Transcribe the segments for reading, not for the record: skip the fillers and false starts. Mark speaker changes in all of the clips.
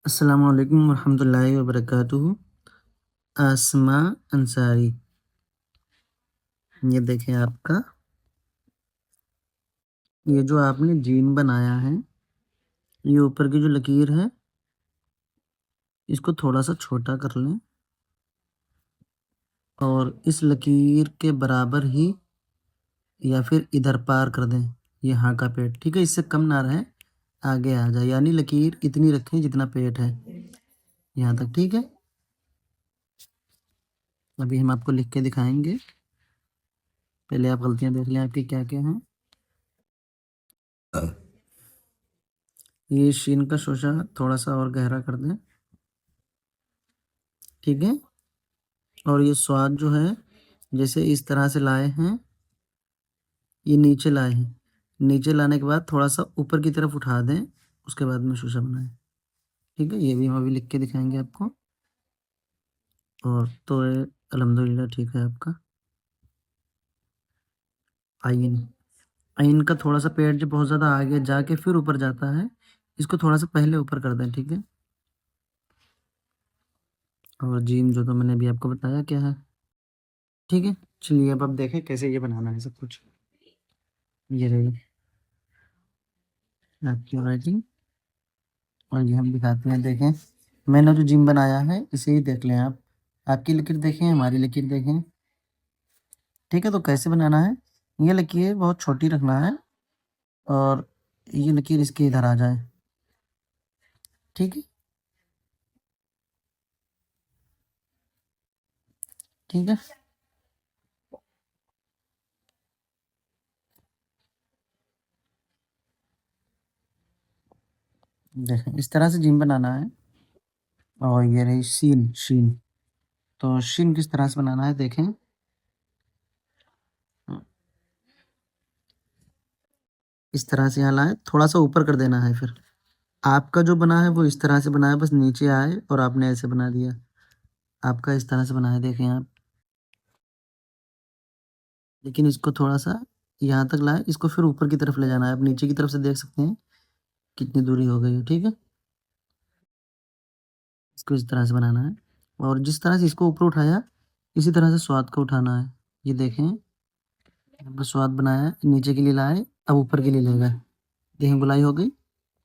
Speaker 1: अस्सलामु अलैकुम वरहमतुल्लाहि वबरकातुहू। आसमा अंसारी, ये देखें आपका, ये जो आपने जीन बनाया है, ये ऊपर की जो लकीर है, इसको थोड़ा सा छोटा कर लें और इस लकीर के बराबर ही या फिर इधर पार कर दें यहाँ का पेट, ठीक है। इससे कम ना रहे, आगे आ जाए, यानी लकीर इतनी रखें जितना पेट है यहाँ तक, ठीक है। अभी हम आपको लिख के दिखाएंगे, पहले आप गलतियाँ देख लें आपकी क्या क्या हैं। ये शीन का शोशा थोड़ा सा और गहरा कर दें, ठीक है। और ये स्वाद जो है, जैसे इस तरह से लाए हैं, ये नीचे लाए हैं, नीचे लाने के बाद थोड़ा सा ऊपर की तरफ उठा दें, उसके बाद में शीशा बनाएं, ठीक है। ये भी हम अभी लिख के दिखाएंगे आपको। और तो ये अल्हम्दुलिल्लाह ठीक है आपका। आइन, आइन का थोड़ा सा पेट जो बहुत ज़्यादा आगे जाके फिर ऊपर जाता है, इसको थोड़ा सा पहले ऊपर कर दें, ठीक है। और जीम जो तो मैंने अभी आपको बताया क्या है, ठीक है। चलिए अब आप देखें कैसे ये बनाना है सब कुछ। ये रही आपकी राइटिंग, और ये हम दिखाते हैं, देखें मैंने जो जिम बनाया है इसे ही देख लें आप। आपकी लकीर देखें, हमारी लकीर देखें, ठीक है। तो कैसे बनाना है, ये लकीर बहुत छोटी रखना है और ये लकीर इसके इधर आ जाए, ठीक है, ठीक है। देखें इस तरह से जिम बनाना है। और ये रही शीन, शीन, तो शीन किस तरह से बनाना है देखें। इस तरह से यहाँ लाए, थोड़ा सा ऊपर कर देना है, फिर आपका जो बना है वो इस तरह से बना है, बस नीचे आए और आपने ऐसे बना दिया। आपका इस तरह से बना है, देखें आप, लेकिन इसको थोड़ा सा यहाँ तक लाए, इसको फिर ऊपर की तरफ ले जाना है। आप नीचे की तरफ से देख सकते हैं कितनी दूरी हो गई है, ठीक है। इसको इस तरह से बनाना है और जिस तरह से इसको ऊपर उठाया, इसी तरह से स्वाद को उठाना है। ये देखें, हमने स्वाद बनाया, नीचे के लिए लाए, अब ऊपर के लिए ले गए, देखें गुलाई हो गई।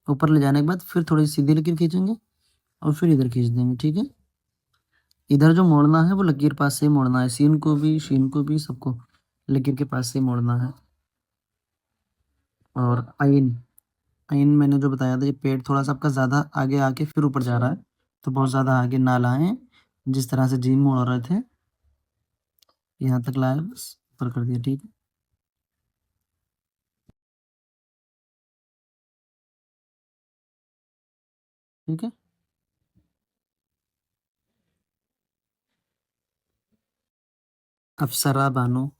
Speaker 1: ऊपर ले जाने के बाद फिर थोड़ी सीधी लकीर खींचेंगे और फिर इधर खींच देंगे, ठीक है। इधर जो मोड़ना है वो लकीर पास से ही मोड़ना है, सीन को भी शीन को भी सबको लकीर के पास से ही मोड़ना है। और आइन, आइन मैंने जो बताया था, ये पेट थोड़ा सा आपका ज़्यादा आगे आके फिर ऊपर जा रहा है, तो बहुत ज़्यादा आगे ना लाएं। जिस तरह से जीम मोड़ रहे थे, यहाँ तक लाए, बस ऊपर कर दिया, ठीक है, ठीक है। अप्सरा बानो,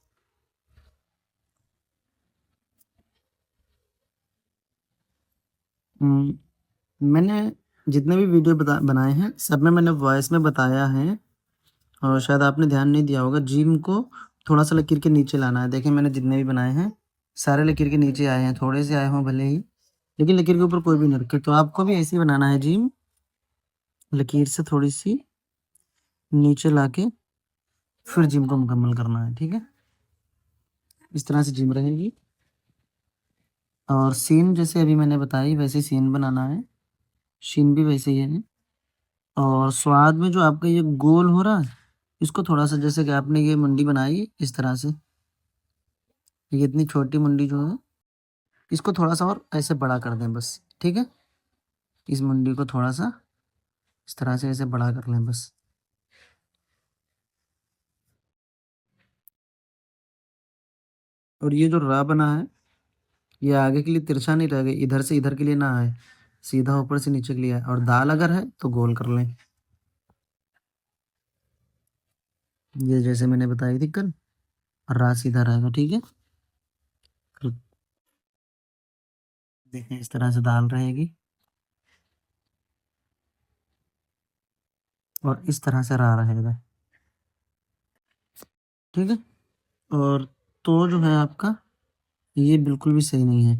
Speaker 1: मैंने जितने भी वीडियो बनाए हैं सब में मैंने वॉइस में बताया है, और शायद आपने ध्यान नहीं दिया होगा। जिम को थोड़ा सा लकीर के नीचे लाना है, देखें मैंने जितने भी बनाए हैं सारे लकीर के नीचे आए हैं, थोड़े से आए हों भले ही, लेकिन लकीर के ऊपर कोई भी नहीं रखे। तो आपको भी ऐसे ही बनाना है जिम, लकीर से थोड़ी सी नीचे लाके फिर जिम को मुकम्मल करना है, ठीक है। इस तरह से जिम रहेगी। और सीन जैसे अभी मैंने बताई वैसे सीन बनाना है, शीन भी वैसे ही है। और स्वाद में जो आपका ये गोल हो रहा है, इसको थोड़ा सा, जैसे कि आपने ये मुंडी बनाई इस तरह से, ये इतनी छोटी मुंडी जो है, इसको थोड़ा सा और ऐसे बड़ा कर दें बस, ठीक है। इस मुंडी को थोड़ा सा इस तरह से ऐसे बड़ा कर लें बस। और ये जो रा बना है, ये आगे के लिए तिरछा नहीं रहेगा, इधर से इधर के लिए ना आए, सीधा ऊपर से नीचे के लिए आए। और दाल अगर है तो गोल कर लें, ये जैसे मैंने बताई थी कल, और रा सीधा रहेगा, ठीक है। कल देखें इस तरह से दाल रहेगी, और इस तरह से रा रहेगा, ठीक है। और तो जो है आपका, ये बिल्कुल भी सही नहीं है।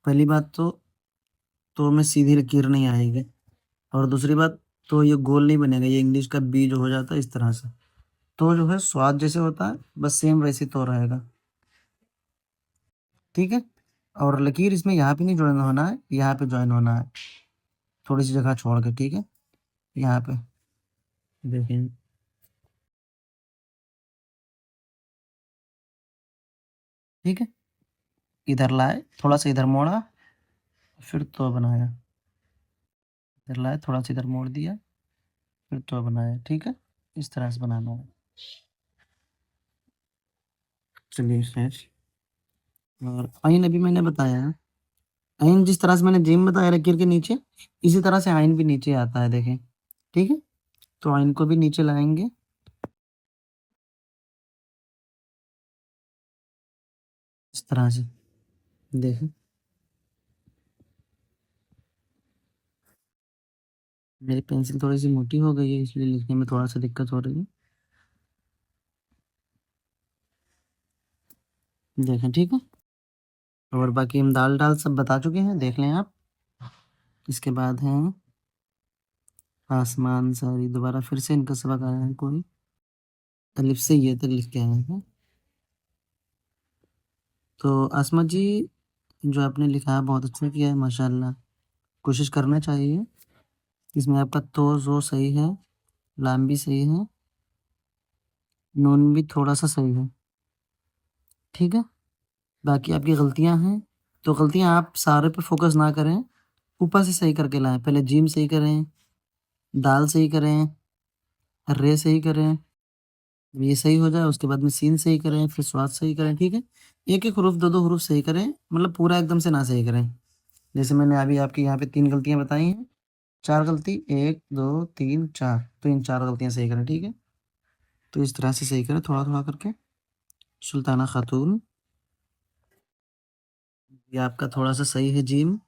Speaker 1: पहली बात तो में सीधी लकीर नहीं आएगी, और दूसरी बात, तो ये गोल नहीं बनेगा, ये इंग्लिश का बी जो हो जाता है इस तरह से। तो जो है स्वाद जैसे होता है बस सेम वैसे तो रहेगा। ठीक है। और लकीर इसमें यहाँ पे नहीं ज्वाइन होना है, यहाँ पे ज्वाइन होना है, थोड़ी सी जगह छोड़ के। ठीक है, यहाँ पे देखिए। ठीक है, इधर लाए, थोड़ा सा इधर मोड़ा, फिर तो बनाया, इधर लाए, थोड़ा सा इधर मोड़ दिया, फिर तो बनाया। ठीक है, इस तरह से बनाना है। चलिए खैर। और आइन अभी मैंने बताया, आइन जिस तरह से मैंने जिम बताया लकीर के नीचे, इसी तरह से आइन भी नीचे आता है, देखें। ठीक है, तो आइन को भी नीचे लाएंगे इस तरह से, देखें। मेरी पेंसिल थोड़ी सी मोटी हो गई है, इसलिए लिखने में थोड़ा सा दिक्कत हो रही है, देखें। ठीक है, और बाकी हम दाल डाल सब बता चुके हैं, देख लें आप। इसके बाद है आसमान सारी, दोबारा फिर से इनका सबक आया है कोई, अलिफ से ये तक लिख के आए हैं। तो आसमा जी, जो आपने लिखा है बहुत अच्छा किया है माशाल्लाह। कोशिश करना चाहिए, इसमें आपका तो जो सही है, लाम भी सही है, नून भी थोड़ा सा सही है। ठीक है, बाकी आपकी गलतियां हैं, तो गलतियां आप सारे पे फोकस ना करें, ऊपर से सही करके लाएं। पहले जीम सही करें, दाल सही करें, रे सही करें, ये सही हो जाए उसके बाद में सीन सही करें, फिर स्वाद सही करें। ठीक है, एक एक हरूफ दो दो हरूफ सही करें, मतलब पूरा एकदम से ना सही करें। जैसे मैंने अभी आपकी यहाँ पे 3 गलतियाँ बताई हैं, 4 गलती, 1, 2, 3, 4, तो इन 4 गलतियाँ सही करें। ठीक है, तो इस तरह से सही करें थोड़ा-थोड़ा करके। सुल्ताना खातून, ये आपका थोड़ा-सा सही है जीम,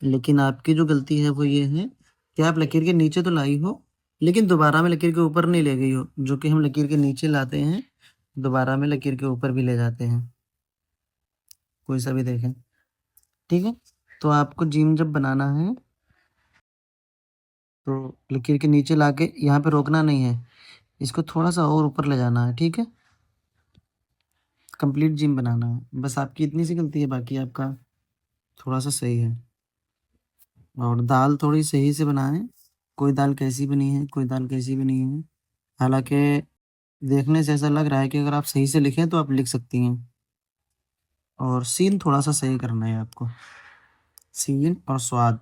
Speaker 1: लेकिन आपकी जो गलती है वो ये है कि आप लकीर के नीचे तो लाई हो, लेकिन दोबारा में लकीर के ऊपर नहीं ले गई हो, जो कि हम लकीर के नीचे लाते हैं, दोबारा में लकीर के ऊपर भी ले जाते हैं। कोई सा भी देखें। ठीक है, तो आपको जीम जब बनाना है, तो लकीर के नीचे लाके यहाँ पे रोकना नहीं है, इसको थोड़ा-सा और ऊपर ले जाना है। ठीक है, कंप्लीट जिम बनाना है, बस आपकी इतनी सी गलती है, बाकी आपका थोड़ा-सा सही है। और दाल थोड़ी सही से बनाएँ, कोई दाल कैसी बनी है, कोई दाल कैसी बनी है। हालाँकि देखने से ऐसा लग रहा है कि अगर आप सही से लिखें तो आप लिख सकती हैं। और सीन थोड़ा-सा सही करना है आपको, सीन और स्वाद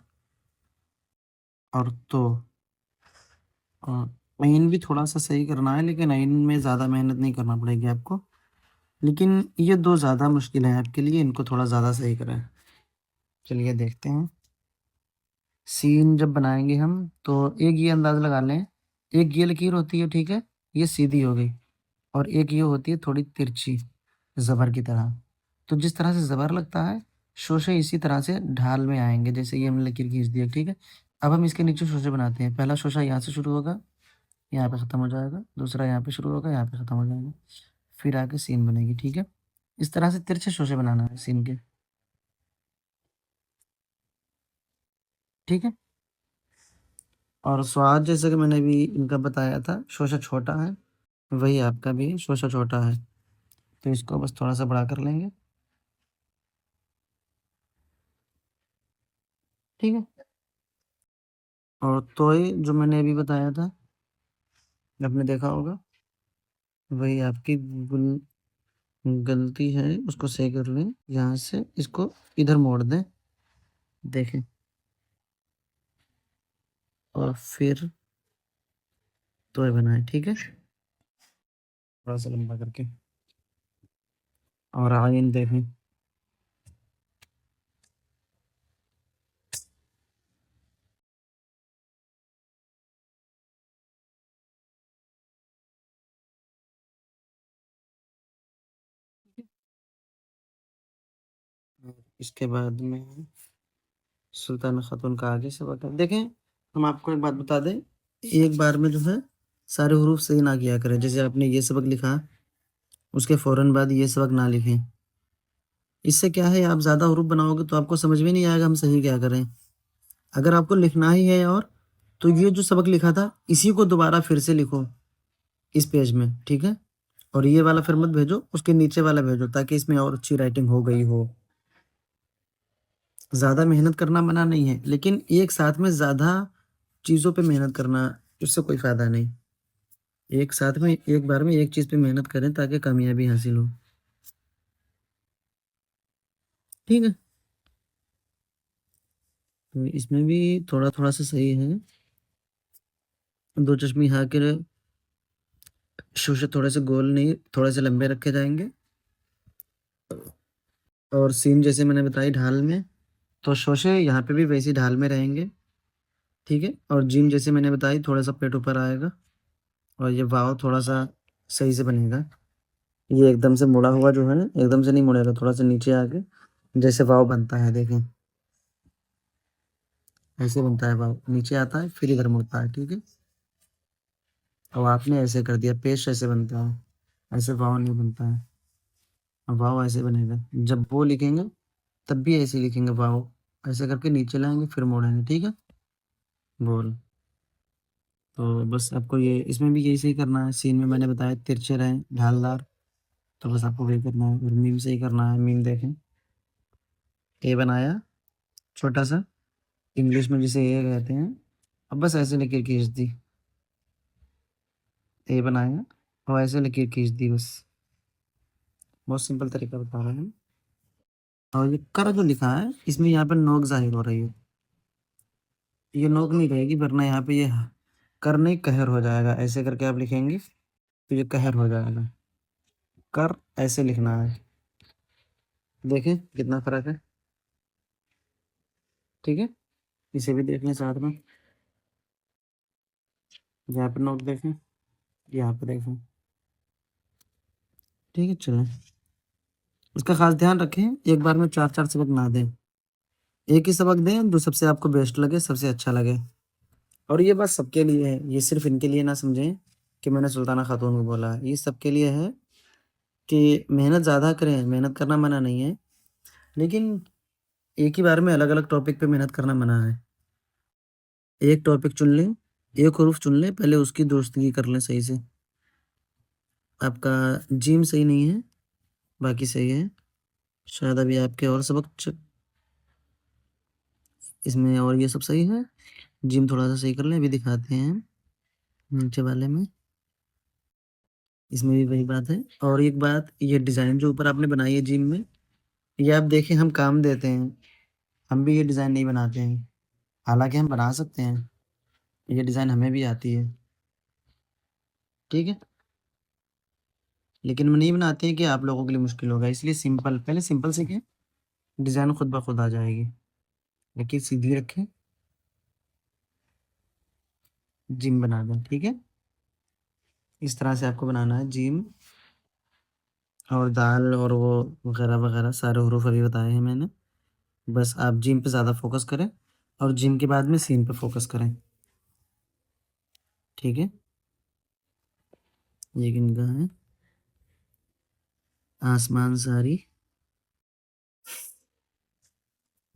Speaker 1: और तो, और ऐन भी थोड़ा-सा सही करना है, लेकिन ऐन में ज़्यादा मेहनत नहीं करना पड़ेगी आपको। लेकिन ये 2 ज़्यादा मुश्किल हैं आपके लिए, इनको थोड़ा ज़्यादा सही करें। चलिए देखते हैं। सीन जब बनाएँगे हम, तो एक ये अंदाज़ा लगा लें, एक ये लकीर होती है, ठीक है? ये सीधी हो गई, और एक ये होती है थोड़ी तिरछी, ज़बर की तरह। तो जिस तरह से ज़बर लगता है, शोशे इसी तरह से ढाल में आएँगे, जैसे ये हमने लकीर खींच दी है, ठीक है? अब हम इसके नीचे शोशे बनाते हैं। पहला शोशा यहाँ से शुरू होगा, यहाँ पे ख़त्म हो जाएगा, दूसरा यहाँ पे शुरू होगा, यहाँ पे ख़त्म हो जाएगा, फिर आगे सीन बनेगी, ठीक है? इस तरह से तिरछे शोशे बनाना है सीन के, ठीक है? और स्वाद जैसे कि मैंने अभी इनका बताया था, शोशा छोटा है, वही आपका भी शोशा छोटा है, तो इसको बस थोड़ा-सा बड़ा कर लेंगे, ठीक है? और तोय जो मैंने अभी बताया था, आपने देखा होगा, वही आपकी गुल गलती है, उसको सही कर लें। यहाँ से इसको इधर मोड़ दें, देखें, और फिर तोय बनाएँ, ठीक है? थोड़ा-सा लंबा करके, और आइन देखें। और इसके बाद में सुल्तान खातून का आगे से बता देखें, हम आपको एक बात बता दें, एक बार में जो है सारे हरूफ सही ना किया करें। जैसे आपने ये सबक लिखा, उसके फ़ौरन बाद ये सबक ना लिखें। इससे क्या है, आप ज़्यादा हरूफ बनाओगे तो आपको समझ में नहीं आएगा हम सही क्या करें। अगर आपको लिखना ही है और तो ये जो सबक लिखा था इसी को दोबारा फिर से लिखो इस पेज में, ठीक है? और ये वाला फिर मत भेजो, उसके नीचे वाला भेजो ताकि इसमें और अच्छी राइटिंग हो गई हो। ज़्यादा मेहनत करना मना नहीं है, लेकिन एक साथ में ज़्यादा चीज़ों पे मेहनत करना, उससे कोई फ़ायदा नहीं। एक साथ में एक बार में एक चीज़ पे मेहनत करें ताकि कामयाबी हासिल हो। ठीक है? तो इसमें भी थोड़ा-थोड़ा सा सही है। 2 चश्मे यहाँ के शोशे थोड़े से गोल नहीं, थोड़े से लंबे रखे जाएँगे और सीन जैसे मैंने बताई ढाल में, तो शोशे यहाँ पे भी वैसी ढाल में रहेंगे, ठीक है? और जीम जैसे मैंने बताई थोड़ा-सा पेट ऊपर आएगा और ये वाव थोड़ा-सा सही से बनेगा। ये एकदम से मुड़ा हुआ जो है ना, एकदम से नहीं मुड़ेगा, थोड़ा-सा नीचे आके जैसे वाव बनता है देखें, ऐसे बनता है वाव। नीचे आता है फिर इधर मुड़ता है, ठीक है? अब आपने ऐसे कर दिया, पेस्ट ऐसे बनता है, ऐसे वाव नहीं बनता है। वाव ऐसे बनेगा। जब वो लिखेंगे तब भी ऐसे लिखेंगे वाव, ऐसे करके नीचे लाएँगे फिर मोड़ेंगे, ठीक है? बोल। तो बस आपको ये इसमें भी यही सही करना है, सीन में मैंने बताया तिरछे रहें, ढालदार, तो बस आपको वही करना है और मीम सही करना है। मीम देखें, ए बनाया छोटा-सा, इंग्लिश में जिसे ए कहते हैं, अब बस ऐसे लकीर खींच दी, ए बनाया और ऐसे लकीर खींच दी बस। बहुत सिंपल तरीका बता रहे हैं। और ये कर जो लिखा है, इसमें यहाँ पे नोक ज़ाहिर हो रही है। ये नोक नहीं रहेगी वरना यहाँ पे ये कर नहीं कहर हो जाएगा। ऐसे करके आप लिखेंगे तो ये कहर हो जाएगा। कर ऐसे लिखना है। देखें कितना फ़र्क है, ठीक है? इसे भी देख लें साथ में। यहाँ पे नोक देखें, यहाँ पे देखें, ठीक है? चलें। इसका ख़ास ध्यान रखें, एक बार में 4-4 सबक ना दें। एक ही सबक दें जो सबसे आपको बेस्ट लगे, सबसे अच्छा लगे। और ये बात सबके लिए है, ये सिर्फ़ इनके लिए ना समझें कि मैंने सुल्ताना खातून को बोला है। ये सबके लिए है कि मेहनत ज़्यादा करें, मेहनत करना मना नहीं है, लेकिन एक ही बार में अलग-अलग टॉपिक पे मेहनत करना मना है। एक टॉपिक चुन लें, एक हरूफ चुन लें, पहले उसकी दुरुस्तगी कर लें सही से। आपका जीम सही नहीं है, बाकी सही है। शायद अभी आपके और सबक इसमें और ये सब सही है। जिम थोड़ा-सा सही कर लें, अभी दिखाते हैं नीचे वाले में। इसमें भी वही बात है और एक बात, ये डिज़ाइन जो ऊपर आपने बनाई है जिम में, ये आप देखें हम काम देते हैं, हम भी ये डिज़ाइन नहीं बनाते हैं। हालाँकि हम बना सकते हैं, ये डिज़ाइन हमें भी आती है, ठीक है? लेकिन हम नहीं बनाते हैं कि आप लोगों के लिए मुश्किल होगा, इसलिए सिंपल पहले सिंपल सीखें, डिज़ाइन खुद ब खुद आ जाएगी। लकीर सीधी रखें, जिम बना दें, ठीक है? इस तरह से आपको बनाना है जिम और दाल और वो वगैरह-वगैरह सारे हरूफ अभी बताए हैं मैंने। बस आप जिम पे ज़्यादा फ़ोकस करें और जिम के बाद में सीन पे फ़ोकस करें, ठीक है? ये किनका है? आसमान सारी,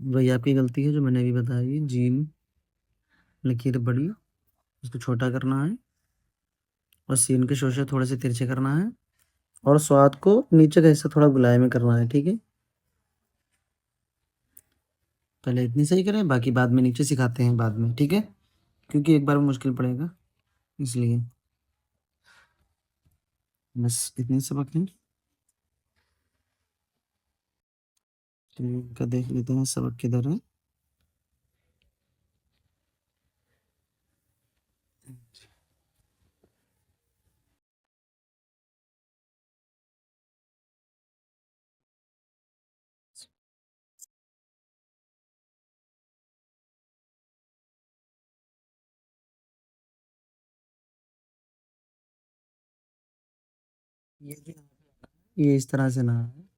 Speaker 1: वही आपकी गलती है जो मैंने अभी बताई, जिम, लकीर बड़ी, उसको छोटा करना है और सीन के शोशे थोड़े से तिरछे करना है और स्वाद को नीचे का हिस्सा थोड़ा गोलाई में करना है, ठीक है? पहले इतनी सही करें, बाकी बाद में नीचे सिखाते हैं बाद में, ठीक है? क्योंकि एक बार में मुश्किल पड़ेगा, इसलिए। बस इतने सबक हैं। चलिए इनका देख लेते हैं सबक किधर है। ये जो ये इस तरह से ना है,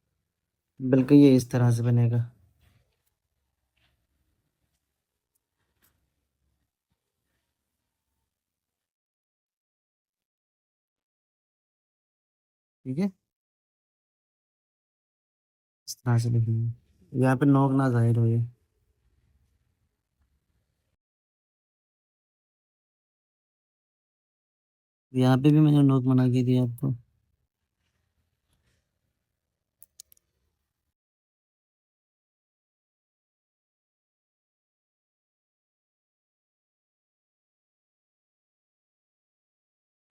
Speaker 1: बल्कि ये इस तरह से बनेगा, ठीक है? इस तरह से लिखेंगे। यहाँ पे नोक ना ज़ाहिर हो ये। यहाँ पे भी मैंने नोक बना के दिया आपको।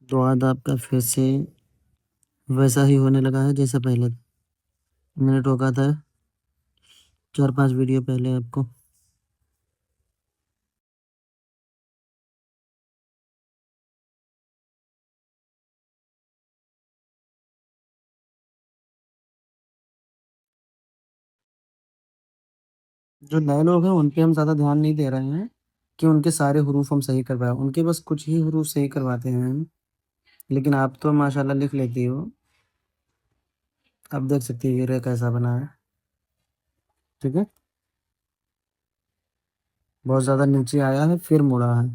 Speaker 1: तो आज आपका फिर से वैसा ही होने लगा है जैसा पहले था। मैंने टोका था 4-5 वीडियो पहले आपको। जो नए लोग हैं उन पे हम ज़्यादा ध्यान नहीं दे रहे हैं कि उनके सारे हरूफ हम सही करवाएं, उनके बस कुछ ही हरूफ सही करवाते हैं हम। लेकिन आप तो माशाल्लाह लिख लेती हो। आप देख सकती हो ये रे कैसा बना है। ठीक है, बहुत ज़्यादा नीचे आया है फिर मुड़ा है।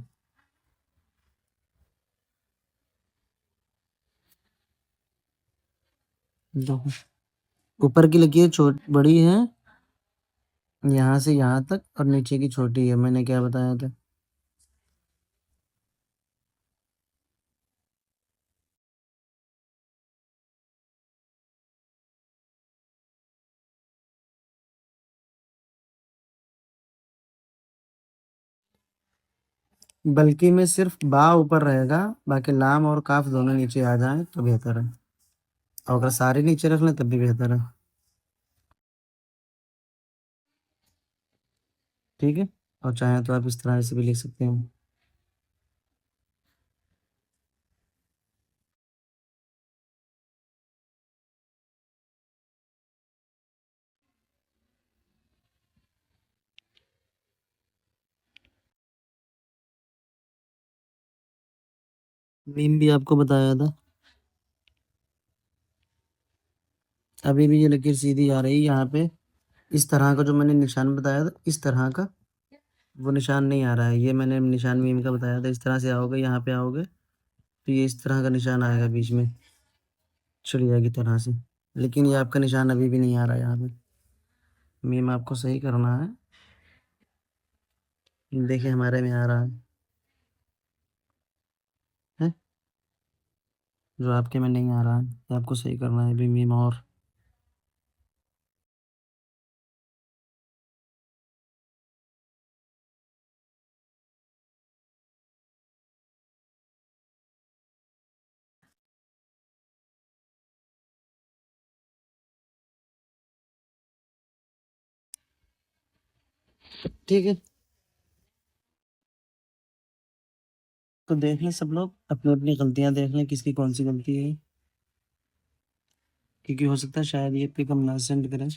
Speaker 1: देखो, ऊपर की लकीर छोट बड़ी है, यहाँ से यहाँ तक, और नीचे की छोटी है। मैंने क्या बताया था? बल्कि में सिर्फ बा ऊपर रहेगा, बाकी लाम और काफ दोनों नीचे आ जाएं तो बेहतर है, और अगर सारे नीचे रख लें तब भी बेहतर है। ठीक है, और चाहे तो आप इस तरह से भी लिख सकते हैं। मीम भी आपको बताया था। अभी भी ये लकीर सीधी आ रही है यहाँ पे। इस तरह का जो मैंने निशान बताया था, इस तरह का वो निशान नहीं आ रहा है। ये मैंने निशान मीम का बताया था। इस तरह से आओगे, यहाँ पे आओगे तो ये इस तरह का निशान आएगा, बीच में चली जाएगी तरह से। लेकिन ये आपका निशान अभी भी नहीं आ रहा है यहाँ पे। मीम आपको सही करना है। देखिए हमारे में आ रहा है, जो आपके में नहीं आ रहा है। तो आपको सही करना है अभी मीम। और ठीक है, तो देख लें सब लोग, अपनी अपनी गलतियां देख लें किसकी कौन सी गलती है, क्योंकि हो सकता है शायद ये पिक हम ना सेंड करें।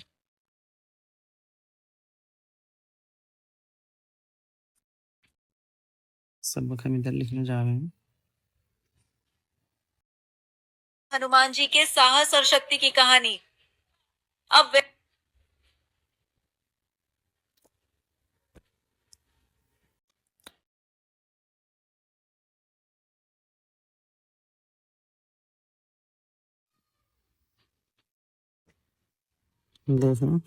Speaker 1: सब हम इधर लिखने जा रहे हैं।
Speaker 2: हनुमान जी के साहस और शक्ति की कहानी। अब
Speaker 1: देखें